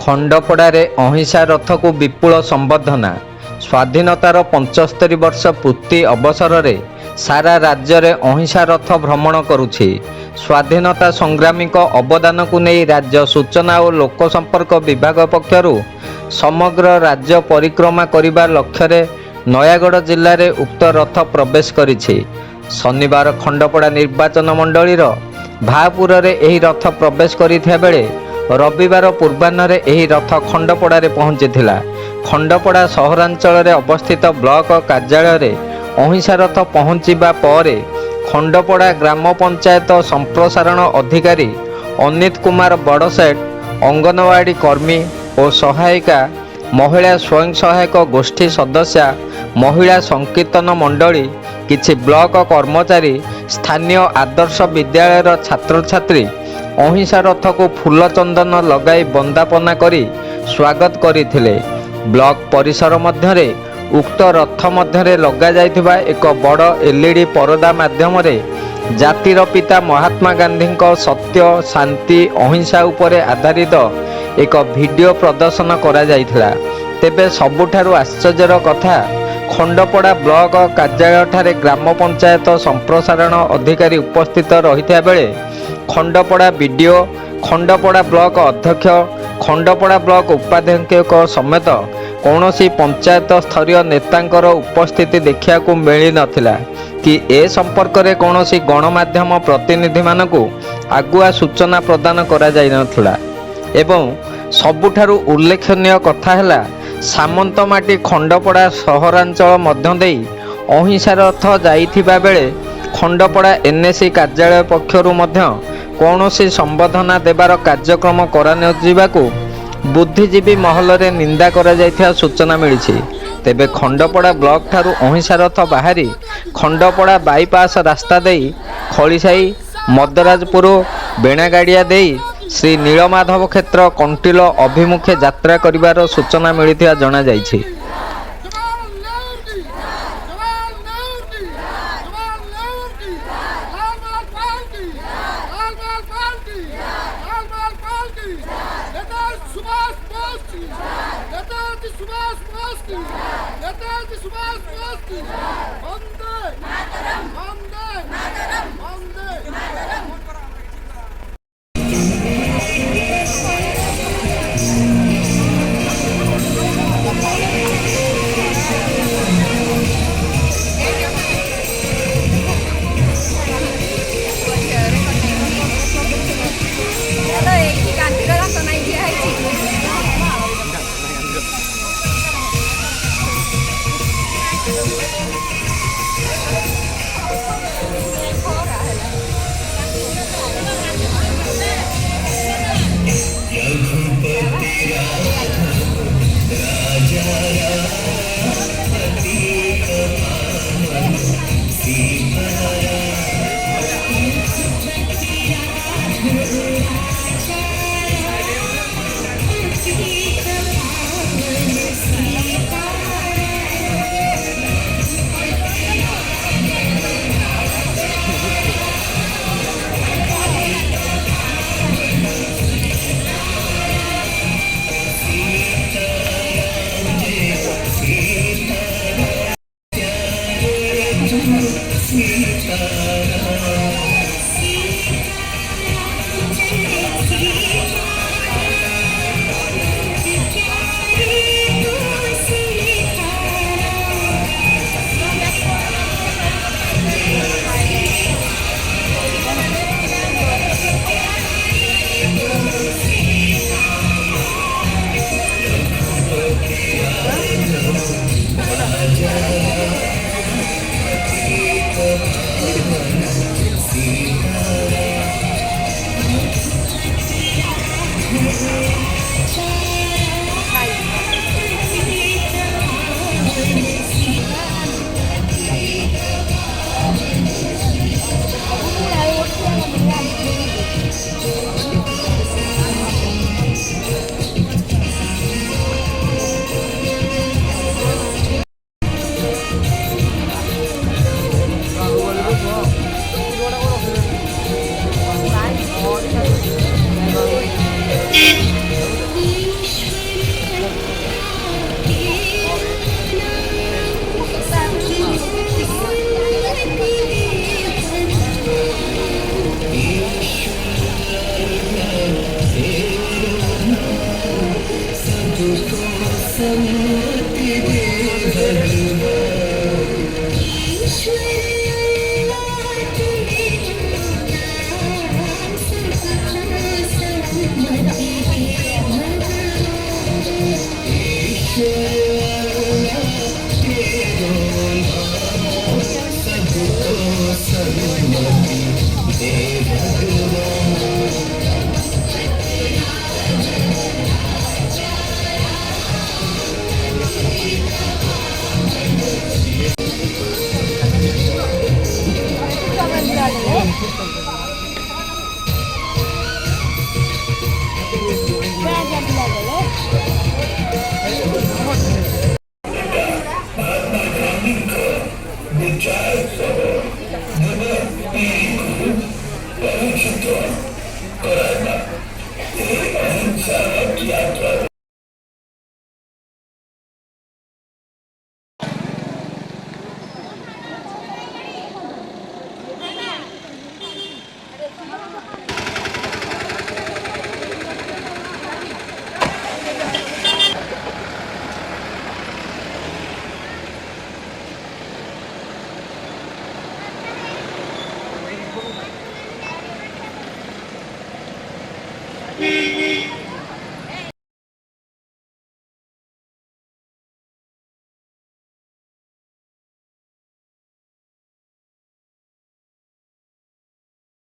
ଖଣ୍ଡପଡ଼ାରେ ଅହିଂସା ରଥକୁ ବିପୁଳ ସମ୍ବର୍ଦ୍ଧନା। ସ୍ୱାଧୀନତାର 75 ବର୍ଷ ପୂର୍ତ୍ତି ଅବସରରେ ସାରା ରାଜ୍ୟରେ ଅହିଂସା ରଥ ଭ୍ରମଣ କରୁଛି। ସ୍ୱାଧୀନତା ସଂଗ୍ରାମୀଙ୍କ ଅବଦାନକୁ ନେଇ ରାଜ୍ୟ ସୂଚନା ଓ ଲୋକ ସମ୍ପର୍କ ବିଭାଗ ପକ୍ଷରୁ ସମଗ୍ର ରାଜ୍ୟ ପରିକ୍ରମା କରିବା ଲକ୍ଷ୍ୟରେ ନୟାଗଡ଼ ଜିଲ୍ଲାରେ ଉକ୍ତ ରଥ ପ୍ରବେଶ କରିଛି। ଶନିବାର ଖଣ୍ଡପଡ଼ା ନିର୍ବାଚନ ମଣ୍ଡଳୀର ଭାପୁରରେ ଏହି ରଥ ପ୍ରବେଶ କରିଥିବା ବେଳେ ରବିବାର ପୂର୍ବାହ୍ନରେ ଏହି ରଥ ଖଣ୍ଡପଡ଼ାରେ ପହଞ୍ଚିଥିଲା। ଖଣ୍ଡପଡ଼ା ସହରାଞ୍ଚଳରେ ଅବସ୍ଥିତ ବ୍ଲକ କାର୍ଯ୍ୟାଳୟରେ ଅହିଂସା ରଥ ପହଞ୍ଚିବା ପରେ ଖଣ୍ଡପଡ଼ା ଗ୍ରାମ ପଞ୍ଚାୟତ ସମ୍ପ୍ରସାରଣ ଅଧିକାରୀ ଅନିତ କୁମାର ବଡ଼ସେଠ, ଅଙ୍ଗନବାଡ଼ି କର୍ମୀ ଓ ସହାୟିକା, ମହିଳା ସ୍ୱୟଂ ସହାୟକ ଗୋଷ୍ଠୀ ସଦସ୍ୟା, ମହିଳା ସଂକୀର୍ତ୍ତନ ମଣ୍ଡଳୀ, କିଛି ବ୍ଲକ କର୍ମଚାରୀ, ସ୍ଥାନୀୟ ଆଦର୍ଶ ବିଦ୍ୟାଳୟର ଛାତ୍ରଛାତ୍ରୀ ଅହିଂସା ରଥକୁ ଫୁଲ ଚନ୍ଦନ ଲଗାଇ ବନ୍ଦାପନା କରି ସ୍ୱାଗତ କରିଥିଲେ। ବ୍ଲକ ପରିସର ମଧ୍ୟରେ ଉକ୍ତ ରଥ ମଧ୍ୟରେ ଲଗାଯାଇଥିବା ଏକ ବଡ଼ LED ପରଦା ମାଧ୍ୟମରେ ଜାତିର ପିତା ମହାତ୍ମା ଗାନ୍ଧୀଙ୍କ ସତ୍ୟ, ଶାନ୍ତି, ଅହିଂସା ଉପରେ ଆଧାରିତ ଏକ ଭିଡ଼ିଓ ପ୍ରଦର୍ଶନ କରାଯାଇଥିଲା। ତେବେ ସବୁଠାରୁ ଆଶ୍ଚର୍ଯ୍ୟର କଥା, ଖଣ୍ଡପଡ଼ା ବ୍ଲକ କାର୍ଯ୍ୟାଳୟଠାରେ ଗ୍ରାମ ପଞ୍ଚାୟତ ସମ୍ପ୍ରସାରଣ ଅଧିକାରୀ ଉପସ୍ଥିତ ରହିଥିବା ବେଳେ ଖଣ୍ଡପଡ଼ା BDO, ଖଣ୍ଡପଡ଼ା ବ୍ଲକ ଅଧ୍ୟକ୍ଷ, ଖଣ୍ଡପଡ଼ା ବ୍ଲକ ଉପାଧ୍ୟକ୍ଷଙ୍କ ସମେତ କୌଣସି ପଞ୍ଚାୟତ ସ୍ତରୀୟ ନେତାଙ୍କର ଉପସ୍ଥିତି ଦେଖିବାକୁ ମିଳିନଥିଲା କି ଏ ସମ୍ପର୍କରେ କୌଣସି ଗଣମାଧ୍ୟମ ପ୍ରତିନିଧିମାନଙ୍କୁ ଆଗୁଆ ସୂଚନା ପ୍ରଦାନ କରାଯାଇନଥିଲା। ଏବଂ ସବୁଠାରୁ ଉଲ୍ଲେଖନୀୟ କଥା ହେଲା, ସାମନ୍ତମାଟି ଖଣ୍ଡପଡ଼ା ସହରାଞ୍ଚଳ ମଧ୍ୟ ଦେଇ ଅହିଂସା ରଥ ଯାଇଥିବା ବେଳେ ଖଣ୍ଡପଡ଼ା NAC କାର୍ଯ୍ୟାଳୟ ପକ୍ଷରୁ ମଧ୍ୟ କୌଣସି ସମ୍ବର୍ଦ୍ଧନା ଦେବାର କାର୍ଯ୍ୟକ୍ରମ କରାନଯିବାକୁ ବୁଦ୍ଧିଜୀବୀ ମହଲରେ ନିନ୍ଦା କରାଯାଇଥିବା ସୂଚନା ମିଳିଛି। ତେବେ ଖଣ୍ଡପଡ଼ା ବ୍ଲକ ଠାରୁ ଅହିଂସା ରଥ ବାହାରି ଖଣ୍ଡପଡ଼ା ବାଇପାସ ରାସ୍ତା ଦେଇ ଖଳିସାହି, ମଦରାଜପୁର, ବେଣାଗାଡ଼ିଆ ଦେଇ ଶ୍ରୀ ନୀଳମାଧବ କ୍ଷେତ୍ର, କଣ୍ଟିଲ ଅଭିମୁଖେ ଯାତ୍ରା କରିବାର ସୂଚନା ମିଳିଥିବା ଜଣାଯାଇଛି। Muchachos.